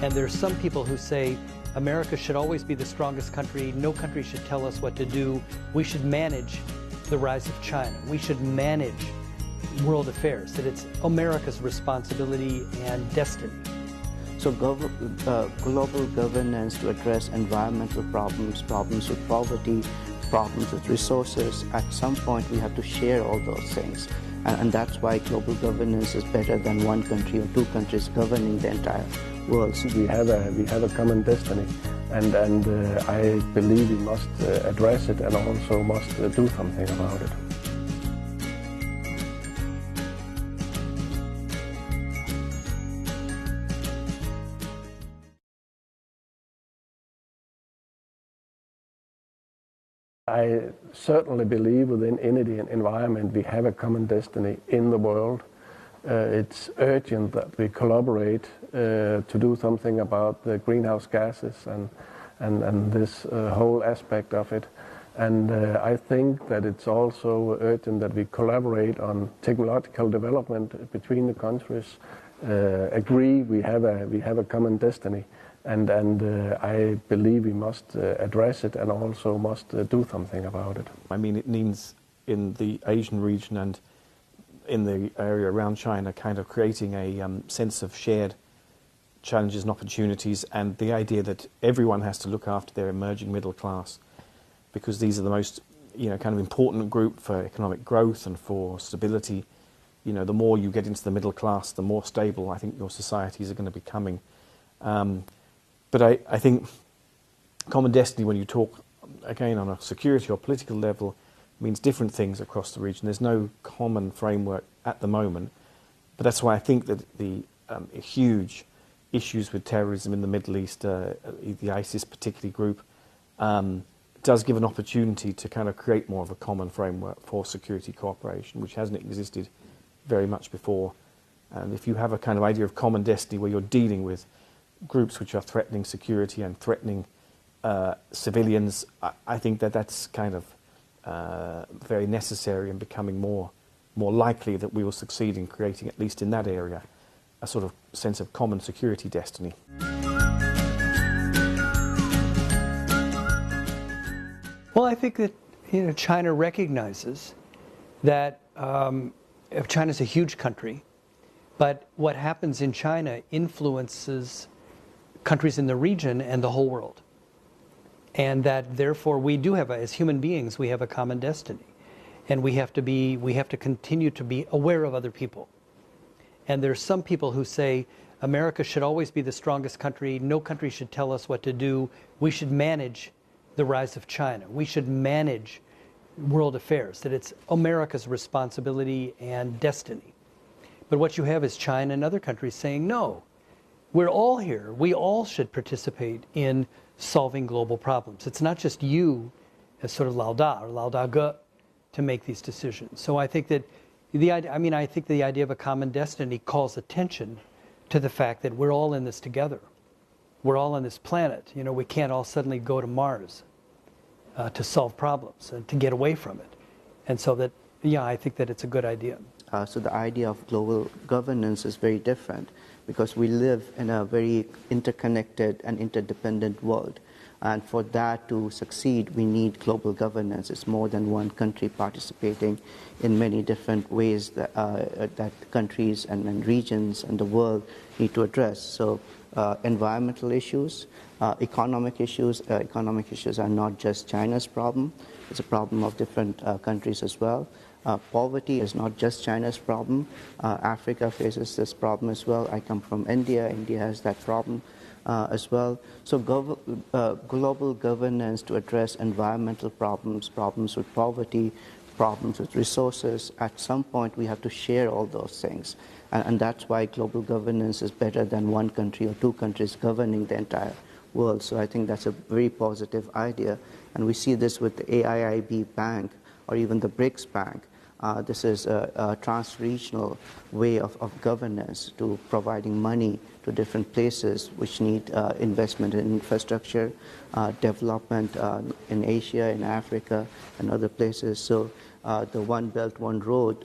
And there's some people who say America should always be the strongest country. No country should tell us what to do. We should manage the rise of China. We should manage world affairs, that it's America's responsibility and destiny. So global governance to address environmental problems, problems with poverty, problems with resources, at some point we have to share all those things. And that's why global governance is better than one country or two countries governing the entire world. We have a common destiny, and I believe we must address it and also must do something about it. I certainly believe within any environment we have a common destiny in the world. It's urgent that we collaborate to do something about the greenhouse gases and this whole aspect of it. And I think that it's also urgent that we collaborate on technological development between the countries, agree we have a common destiny. And I believe we must address it and also must do something about it. I mean, it means in the Asian region and in the area around China, kind of creating a sense of shared challenges and opportunities, and the idea that everyone has to look after their emerging middle class, because these are the most, kind of important group for economic growth and for stability. The more you get into the middle class, the more stable I think your societies are going to be becoming. But I think common destiny, when you talk, again, on a security or political level, means different things across the region. There's no common framework at the moment. But that's why I think that the huge issues with terrorism in the Middle East, the ISIS particularly group, does give an opportunity to kind of create more of a common framework for security cooperation, which hasn't existed very much before. And if you have a kind of idea of common destiny where you're dealing with groups which are threatening security and threatening civilians, I think that that's kind of very necessary and becoming more likely that we will succeed in creating, at least in that area, a sort of sense of common security destiny. Well, I think that China recognizes that China's a huge country, but what happens in China influences countries in the region and the whole world. And that therefore we do have, as human beings, we have a common destiny. And we have to continue to be aware of other people. And there's some people who say America should always be the strongest country. No country should tell us what to do. We should manage the rise of China. We should manage world affairs, that it's America's responsibility and destiny. But what you have is China and other countries saying, no, we're all here. We all should participate in solving global problems. It's not just you as sort of Lao Da or Lao Da Ge to make these decisions. So I think that I think the idea of a common destiny calls attention to the fact that we're all in this together. We're all on this planet. We can't all suddenly go to Mars to solve problems and to get away from it. And so that, I think that it's a good idea. So the idea of global governance is very different, because we live in a very interconnected and interdependent world. And for that to succeed, we need global governance. It's more than one country participating in many different ways that countries and regions and the world need to address. So environmental issues, economic issues are not just China's problem. It's a problem of different countries as well. Poverty is not just China's problem. Africa faces this problem as well. I come from India. India has that problem as well. So global governance to address environmental problems, problems with poverty, problems with resources, at some point we have to share all those things. And that's why global governance is better than one country or two countries governing the entire world. So I think that's a very positive idea. And we see this with the AIIB Bank or even the BRICS Bank. This is a trans-regional way of governance to providing money to different places which need investment in infrastructure, development in Asia, in Africa, and other places. So the One Belt, One Road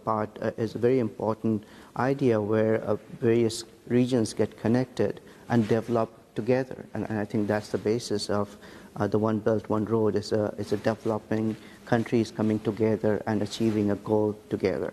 part is a very important idea where various regions get connected and develop together. And I think that's the basis of the One Belt, One Road, is a developing countries coming together and achieving a goal together.